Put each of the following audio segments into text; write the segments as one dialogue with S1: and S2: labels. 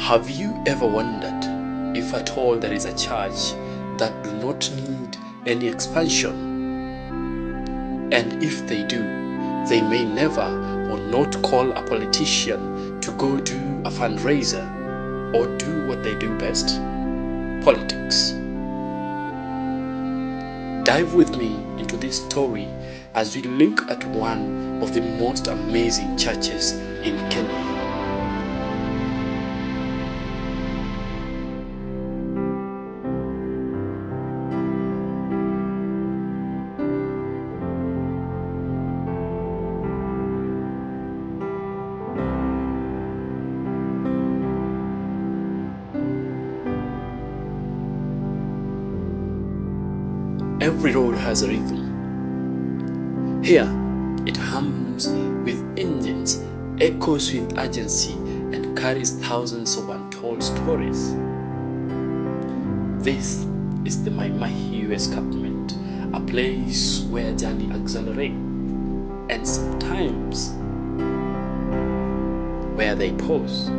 S1: Have you ever wondered if at all there is a church that do not need any expansion? And if they do, they may never or not call a politician to go do a fundraiser or do what they do best, politics. Dive with me into this story as we look at one of the most amazing churches in Kenya. Every road has a rhythm. Here, it hums with engines, echoes with urgency, and carries thousands of untold stories. This is the Mai Mahiu escarpment, a place where journey accelerate, and sometimes where they pause.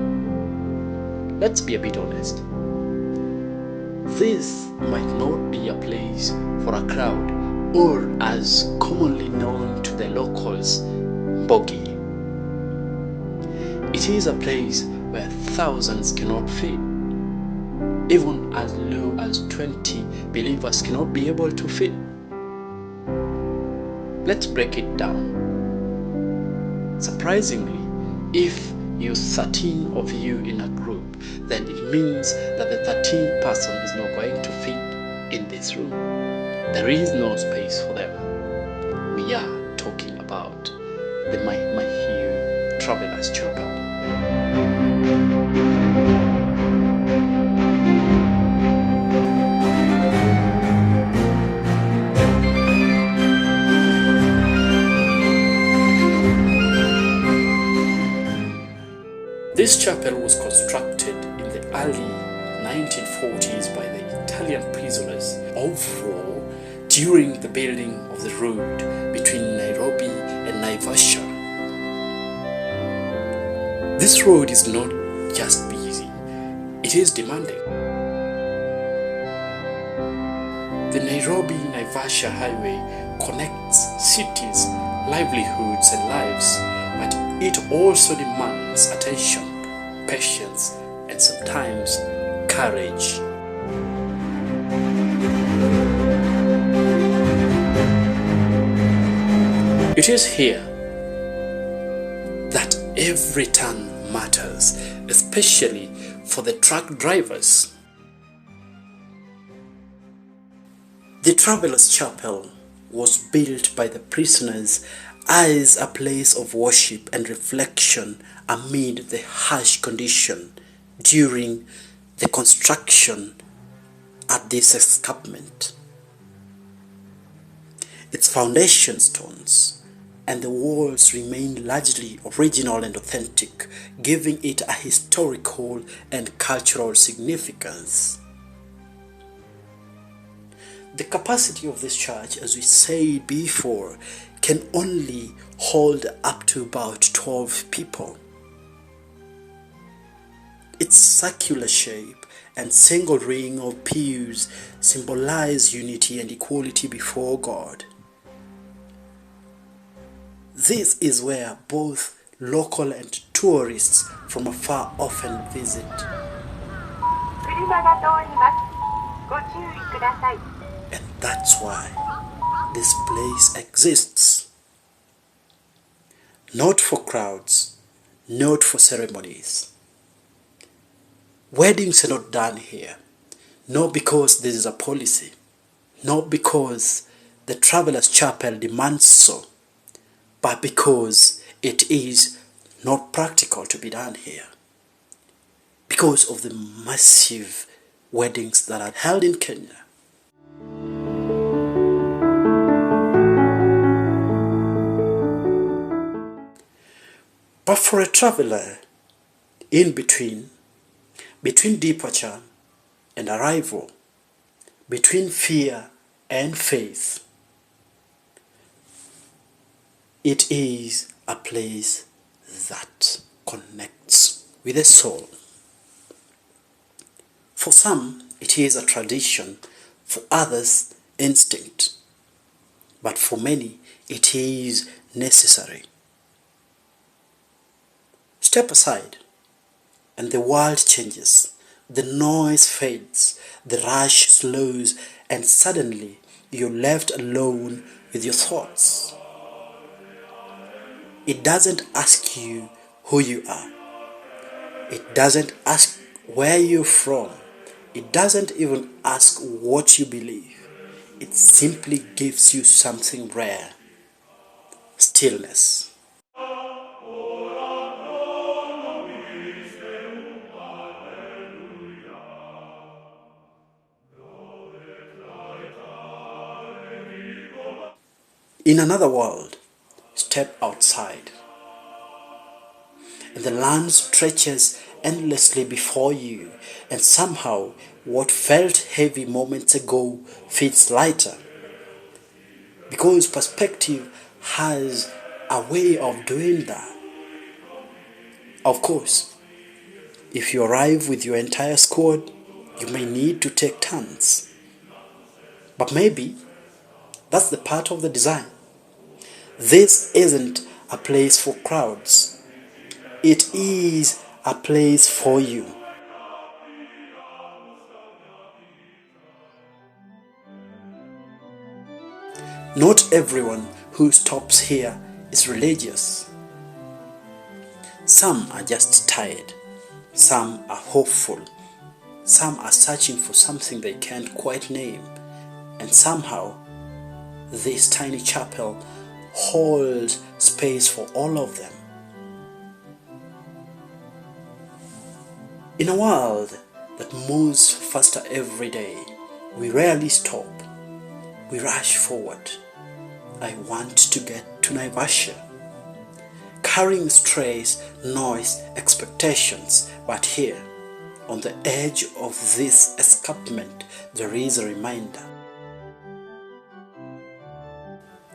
S1: Let's be a bit honest. This might not be a place for a crowd, or as commonly known to the locals, Mbogi. It is a place where thousands cannot fit. Even as low as 20 believers cannot be able to fit. Let's break it down. Surprisingly, if you 13 of you in a group, then it means that the 13th person is not going to fit in this room. There is no space for them. We are talking about the Mai Mahiu Travellers Chapel. This chapel was constructed in the early 1940s by the Italian prisoners of war during the building of the road between Nairobi and Naivasha. This road is not just busy, it is demanding. The Nairobi-Naivasha highway connects cities, livelihoods and lives, but it also demands attention, patience, and sometimes courage. It is here that every turn matters, especially for the truck drivers. The Travellers Chapel was built by the prisoners as a place of worship and reflection amid the harsh condition during the construction at this escarpment. Its foundation stones and the walls remain largely original and authentic, giving it a historical and cultural significance. The capacity of this church, as we said before, can only hold up to about 12 people. Its circular shape and single ring of pews symbolize unity and equality before God. This is where both local and tourists from afar often visit. And that's why this place exists. Not for crowds, not for ceremonies. Weddings are not done here, not because this is a policy, not because the Travellers Chapel demands so, but because it is not practical to be done here. Because of the massive weddings that are held in Kenya. But for a traveler, in between departure and arrival, between fear and faith, it is a place that connects with the soul. For some, it is a tradition, for others, instinct. But for many, it is necessary. Step aside, and the world changes. The noise fades, the rush slows, and suddenly you're left alone with your thoughts. It doesn't ask you who you are. It doesn't ask where you're from. It doesn't even ask what you believe. It simply gives you something rare: stillness. In another world, step outside, and the land stretches endlessly before you, and somehow what felt heavy moments ago feels lighter, because perspective has a way of doing that. Of course, if you arrive with your entire squad, you may need to take turns, but maybe that's the part of the design. This isn't a place for crowds. It is a place for you. Not everyone who stops here is religious. Some are just tired. Some are hopeful. Some are searching for something they can't quite name. And somehow, this tiny chapel holds space for all of them. In a world that moves faster every day, we rarely stop. We rush forward. I want to get to Naivasha, carrying stress, noise, expectations, but here, on the edge of this escapement, there is a reminder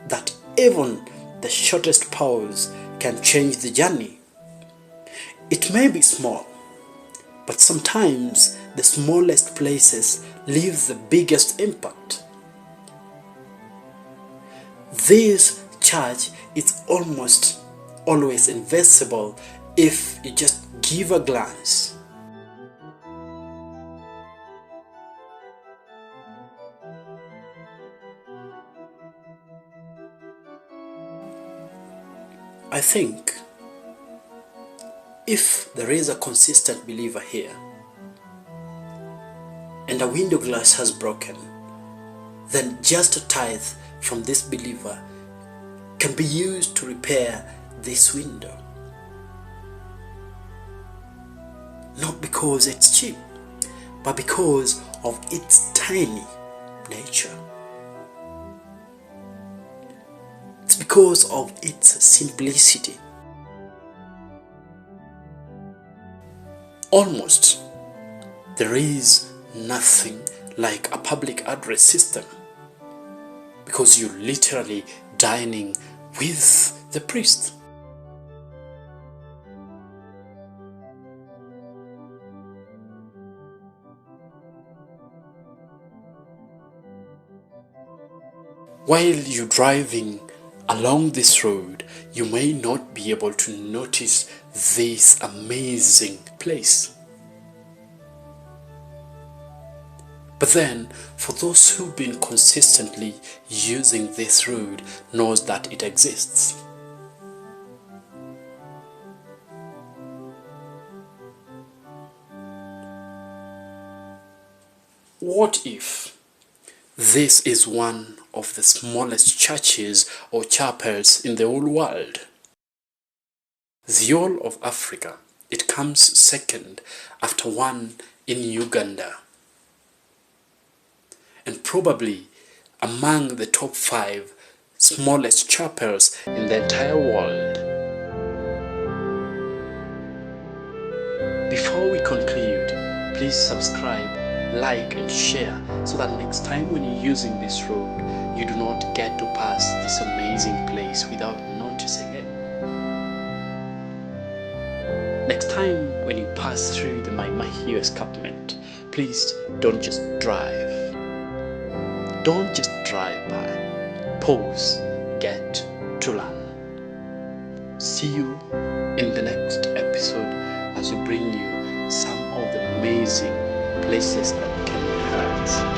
S1: that even the shortest pause can change the journey. It may be small, but sometimes the smallest places leave the biggest impact. This church is almost always invisible if you just give a glance. I think if there is a consistent believer here and a window glass has broken, then just a tithe from this believer can be used to repair this window. Not because it's cheap, but because of its tiny nature. It's because of its simplicity. Almost, there is nothing like a public address system, because you're literally dining with the priest. While you're driving along this road, you may not be able to notice this amazing place. But then, for those who've been consistently using this road, knows that it exists. What if this is one of the smallest churches or chapels in the whole world? The whole of Africa, it comes second after one in Uganda, and probably among the top 5 smallest chapels in the entire world. Before we conclude, please subscribe, like and share so that next time when you're using this road, you do not get to pass this amazing place without noticing it. Next time when you pass through the Mai Mahiu escarpment, please don't just drive. Don't just drive by. Pause, get to learn. See you in the next episode as we bring you some of the amazing places that can be found.